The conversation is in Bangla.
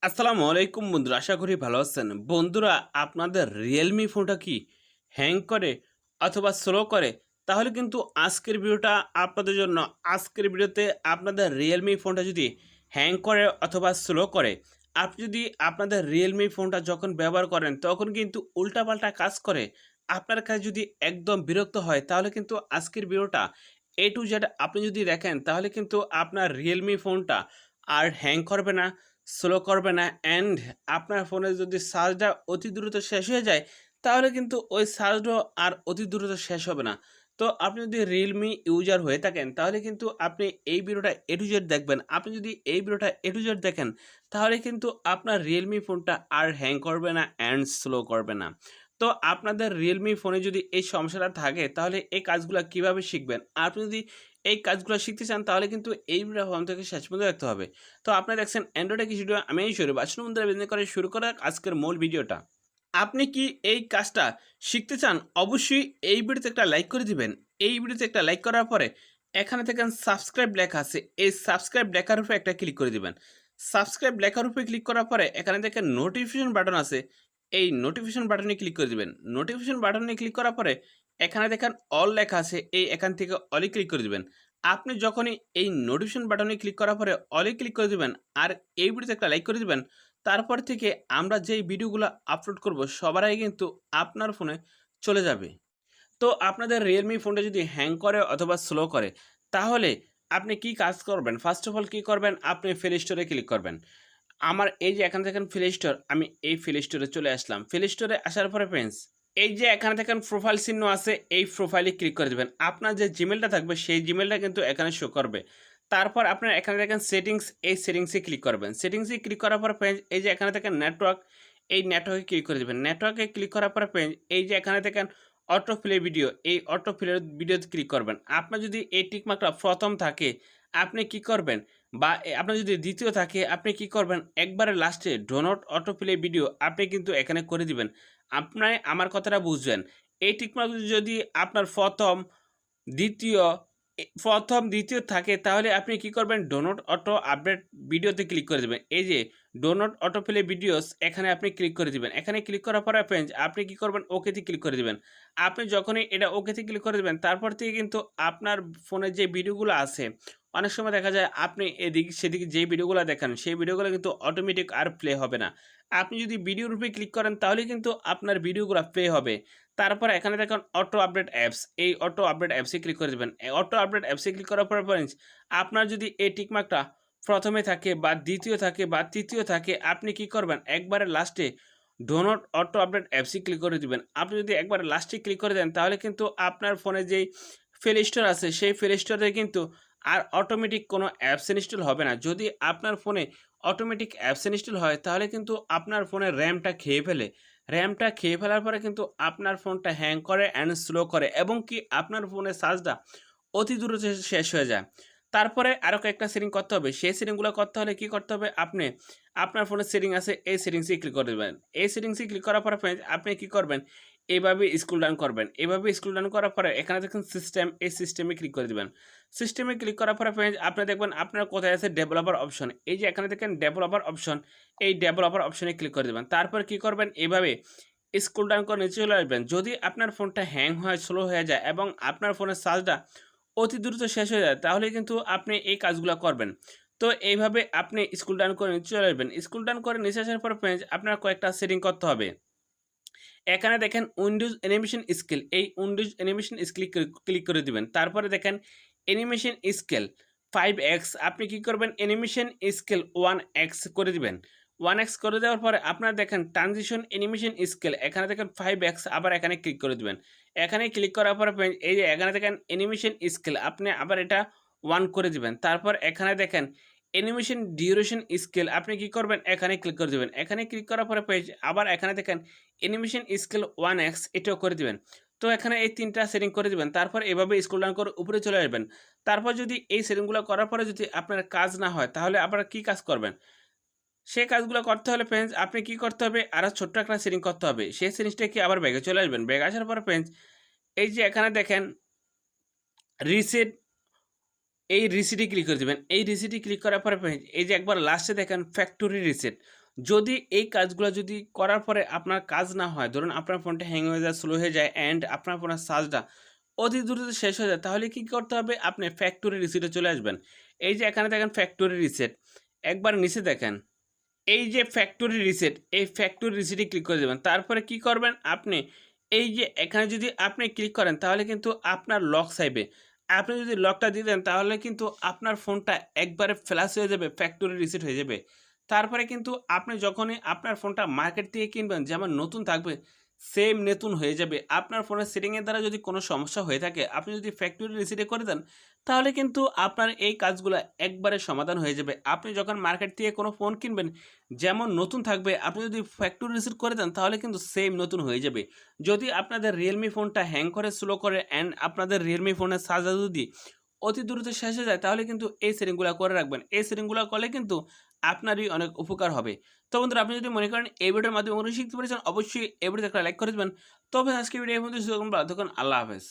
আসসালামু আলাইকুম বন্ধুরা, আশা করি ভালো আছেন। বন্ধুরা, আপনাদের রিয়েলমি ফোনটা কি হ্যাং করে অথবা স্লো করে? তাহলে কিন্তু আজকের ভিডিওটা আপনাদের জন্য। আজকের ভিডিওতে আপনাদের রিয়েলমি ফোনটা যদি হ্যাং করে অথবা স্লো করে, আপনি যদি আপনাদের রিয়েলমি ফোনটা যখন ব্যবহার করেন তখন কিন্তু উল্টাপাল্টা কাজ করে, আপনার কাছে যদি একদম বিরক্ত হয়, তাহলে কিন্তু আজকের ভিডিওটা এ টু জেড আপনি যদি দেখেন, তাহলে কিন্তু আপনার রিয়েলমি ফোনটা আর হ্যাং করবে না, স্লো করবে না। অ্যান্ড আপনার ফোনে যদি চার্জটা অতি দ্রুত শেষ হয়ে যায়, তাহলে কিন্তু ওই চার্জটাও আর অতি দ্রুত শেষ হবে না। তো আপনি যদি রিয়েলমি ইউজার হয়ে থাকেন, তাহলে কিন্তু আপনি এই ভিডিওটা এ টু জেড দেখবেন। আপনি যদি এই ভিডিওটা এ টু জেড দেখেন, তাহলে কিন্তু আপনার রিয়েলমি ফোনটা আর হ্যাং করবে না অ্যান্ড স্লো করবে না। তো আপনাদের রিয়েলমি ফোনে যদি এই সমস্যাটা থাকে, তাহলে এই কাজগুলা কিভাবে শিখবেন? আপনি যদি এই কাজগুলো শিখতে চান, তাহলে কিন্তু এই ভিডিওটা প্রথম থেকে শেষ পর্যন্ত দেখতে হবে। তো আপনারা দেখছেন অ্যান্ড্রয়েড কিছু ভিডিও, আমি এই শুরু আসুন বন্ধুরা, বিজনেস করে শুরু করা যাক আজকের মূল ভিডিওটা। আপনি কি এই কাজটা শিখতে চান? অবশ্যই এই ভিডিওতে একটা লাইক করে দিবেন। এই ভিডিওতে একটা লাইক করার পরে এখানে দেখেন সাবস্ক্রাইব লেখা আছে। এই সাবস্ক্রাইব লেখার উপরে একটা ক্লিক করে দিবেন। সাবস্ক্রাইব লেখার উপরে ক্লিক করার পরে এখানে দেখেন নোটিফিকেশন বাটন আছে। এই নোটিফিকেশন বাটনে ক্লিক করে দিবেন। নোটিফিকেশন বাটনে ক্লিক করার পরে এখানে দেখেন অল লেখা আছে। এই এখান থেকে অলে ক্লিক করে দিবেন। আপনি যখনই এই নোটিফিকেশন বাটনে ক্লিক করার পরে অলে ক্লিক করে দিবেন আর এই ভিডিওতে একটা লাইক করে দিবেন, তারপর থেকে আমরা যেই ভিডিওগুলো আপলোড করব সবার আগে কিন্তু আপনার ফোনে চলে যাবে। তো আপনাদের রিয়েলমি ফোনটা যদি হ্যাং করে অথবা স্লো করে, তাহলে আপনি কি কাজ করবেন? ফার্স্ট অফ অল কি করবেন? আপনি প্লে স্টোরে ক্লিক করবেন। আমার এই যে এখানে দেখেন প্লে স্টোর, আমি এই প্লে স্টোরে চলে আসলাম। প্লে স্টোরে আসার পরে ফ্রেন্ডস, এই যে এখানে দেখেন প্রোফাইল চিহ্ন আছে, এই প্রোফাইলে ক্লিক করে দিবেন। আপনার যে জিমেলটা থাকবে সেই জিমেলটা কিন্তু এখানে শো করবে। তারপর আপনার এখানে দেখেন সেটিংস, এই সেটিংসে ক্লিক করবেন। সেটিংসে ক্লিক করার পর ফ্রেন্ডস, এই যে এখানে দেখেন নেটওয়ার্ক, এই নেটওয়ার্কে ক্লিক করে দিবেন। নেটওয়ার্কে ক্লিক করার পর ফ্রেন্ডস, এই যে এখানে দেখেন অটো প্লে ভিডিও, এই অটো প্লে ভিডিওতে ক্লিক করবেন। আপনার যদি এই টিক মার্কটা ১ম থাকে, আপনি কি করবেন? বা আপনার যদি ২য় থাকে, আপনি কি করবেন? একবারে লাস্টে do not auto play video আপনি কিন্তু এখানে করে দিবেন। আপনার আমার কথাটা বুঝবেন। এই টিক মার্ক যদি আপনার ১ম, ২য় থাকে, তাহলে আপনি কি করবেন? ডো নট অটো আপডেট ভিডিওতে ক্লিক করে দিবেন। এই যে do not auto play videos, এখানে আপনি ক্লিক করে দিবেন। এখানে ক্লিক করার পরে ফ্রেন্ডস, আপনি কি করবেন? ওকে তে ক্লিক করে দিবেন। আপনি যখনই এটা ওকে তে ক্লিক করে দিবেন, তারপর থেকে কিন্তু আপনার ফোনে যে ভিডিওগুলো আছে, অনেক সময় দেখা যায় আপনি এদিক সেদিক যেই ভিডিওগুলো দেখেন, সেই ভিডিওগুলো কিন্তু অটোমেটিক আর প্লে হবে না। আপনি যদি ভিডিওর উপরে ক্লিক করেন, তাহলে কিন্তু আপনার ভিডিওগুলো প্লে হবে। তারপর এখানে দেখেন অটো আপডেট অ্যাপস, এই অটো আপডেট অ্যাপসে ক্লিক করে দিবেন। অটো আপডেট অ্যাপসে ক্লিক করার পর ফ্রেন্ডস, আপনার যদি এই টিক মার্কটা ১ম এ থাকে বা ২য় থাকে বা ৩য় থাকে, আপনি কি করবেন? একবারে লাস্টে ডো নট অটো আপডেট অ্যাপসে ক্লিক করে দিবেন। আপনি যদি একবারে লাস্টে ক্লিক করে দেন, তাহলে কিন্তু আপনার ফোনে যেই প্লে স্টোর আছে, সেই প্লে স্টোরে কিন্তু আর অটোমেটিক কোনো অ্যাপস ইনস্টল হবে না। যদি আপনার ফোনে অটোমেটিক অ্যাপস ইনস্টল হয়, তাহলে কিন্তু আপনার ফোনের র্যামটা খেয়ে ফেলে। র্যামটা খেয়ে ফেলার পরে কিন্তু আপনার ফোনটা হ্যাং করে অ্যান্ড স্লো করে, এবং কি আপনার ফোনের চার্জটা অতি দ্রুত শেষ হয়ে যায়। তারপরে আরো কয়েকটা সেটিং করতে হবে। সেই সেটিংগুলো করতে হলে কি করতে হবে? আপনি আপনার ফোনের সেটিং আছে, এই সেটিংসে ক্লিক করে দিবেন। এই সেটিংসে ক্লিক করার পরে ফ্রেন্ডস, আপনি কি করবেন? এভাবে স্ক্রল ডাউন করবেন। এভাবে স্ক্রল ডাউন করার পরে এখানে দেখেন সিস্টেম, এই সিস্টেমে ক্লিক করে দিবেন। সিস্টেমে ক্লিক করার পরে ফ্রেন্ডস, আপনি দেখবেন আপনার কোথায় আছে ডেভেলপার অপশন। এই যে এখানে দেখেন ডেভেলপার অপশন, এই ডেভেলপার অপশনে ক্লিক করে দিবেন। তারপর কি করবেন? এভাবে স্ক্রল ডাউন করে নিচে চলে আসবেন। যদি আপনার ফোনটা হ্যাং হয়, স্লো হয়ে যায় এবং আপনার ফোনের চার্জটা অতি দ্রুত শেষ হয়ে যায়, তাহলে কিন্তু আপনি এই কাজগুলা করবেন। তো এইভাবে আপনি স্ক্রল ডাউন করে নিচে চলে আসবেন। স্ক্রল ডাউন করে নিচে আসার পর ফ্রেন্ডস, আপনার কয়েকটা সেটিং করতে হবে। এখানে দেখেন উইন্ডোজ অ্যানিমেশন স্কেল, এই উইন্ডোজ অ্যানিমেশন স্কেল ক্লিক করে দিবেন। তারপরে দেখেন অ্যানিমেশন স্কেল 5x, আপনি কি করবেন? অ্যানিমেশন স্কেল 1x করে দিবেন। 1x করে দেওয়ার পরে আপনারা দেখেন ট্রানজিশন অ্যানিমেশন স্কেল, এখানে দেখেন 5x, আবার এখানে ক্লিক করে দিবেন। এখানে ক্লিক করার পরে এই যে এখানে দেখেন অ্যানিমেশন স্কেল, আপনি আবার এটা 1 করে দিবেন। তারপর এখানে দেখেন অ্যানিমেশন ডিউরেশন স্কেল, আপনি কি করবেন? এখানে ক্লিক করে দিবেন। এখানে ক্লিক করার পরে আবার এখানে দেখেন অ্যানিমেশন স্কেল 1x, এটাও করে দিবেন। তো এখানে এই ৩ টা সেটিং করে দিবেন। তারপর এভাবে স্ক্রল ডাউন করে উপরে চলে আসবেন। তারপর যদি এই সেটিংগুলো করার পরে যদি আপনার কাজ না হয়, তাহলে আপনারা কি কাজ করবেন? সেই কাজগুলো করতে হলে ফ্রেন্ডস, আপনি কি করতে হবে? আরো ছোট্ট একটা সেটিং করতে হবে। সেই সেটিংসটা কি, আবার ব্যাকে চলে আসবেন। ব্যাকে আসার পরে ফ্রেন্ডস, এই যে এখানে দেখেন রিসেট, এই রিসেটে ক্লিক করে দিবেন। এই রিসেটে ক্লিক করার পরে এই যে একবার লাস্টে দেখেন ফ্যাক্টরি রিসেট। যদি এই কাজগুলো যদি করার পরে আপনার কাজ না হয়, ধরুন আপনার ফোনটা হ্যাং হয়ে যায়, স্লো হয়ে যায় অ্যান্ড আপনার ফোনের চার্জটা অতি দ্রুত শেষ হয়ে যায়, তাহলে কি করতে হবে? আপনি ফ্যাক্টরি রিসেটে চলে আসবেন। এই যে এখানে দেখেন ফ্যাক্টরি রিসেট, একবার নিচে দেখেন। এই যে ফ্যাক্টরি রিসেট, এই ফ্যাক্টরি রিসেটে ক্লিক করে দেবেন। তারপরে কি করবেন? আপনি এই যে এখানে যদি আপনি ক্লিক করেন তাহলে কিন্তু আপনার লক চাইবে। আপনি যদি লকটা দিয়ে দেন তাহলে কিন্তু আপনার ফোনটা একবারে ফ্ল্যাশ হয়ে যাবে, ফ্যাক্টরি রিসেট হয়ে যাবে। তারপরে কিন্তু আপনি যখনই আপনার ফোনটা মার্কেট থেকে কিনবেন যেমন নতুন থাকবে, সেম নতুন হয়ে যাবে। আপনার ফোনের সেটিংয়ের দ্বারা যদি কোনো সমস্যা হয়ে থাকে, আপনি যদি ফ্যাক্টরি রিসেটে করে দেন তাহলে কিন্তু আপনার এই কাজগুলা একবারে সমাধান হয়ে যাবে। আপনি যখন মার্কেট থেকে কোনো ফোন কিনবেন যেমন নতুন থাকবে, আপনি যদি ফ্যাক্টরি রিসেট করে দেন তাহলে কিন্তু সেম নতুন হয়ে যাবে। যদি আপনাদের Realme ফোনটা হ্যাং করে, স্লো করে অ্যান্ড আপনাদের Realme ফোনের চার্জার যদি অতি দ্রুত শেষ হয়ে যায় তাহলে কিন্তু এই সেটিংগুলা করে রাখবেন। এই সেটিংগুলা করলে কিন্তু আপনারই অনেক উপকার হবে। তো বন্ধুরা, আপনি যদি মনে করেন এই ভিডিওর মাধ্যমে কোনো শিখতে পেরেছেন, অবশ্যই এই ভিডিওতে একটা লাইক করে দিবেন। তবে আজকে ভিডিও এই পর্যন্ত। আল্লাহ হাফেজ।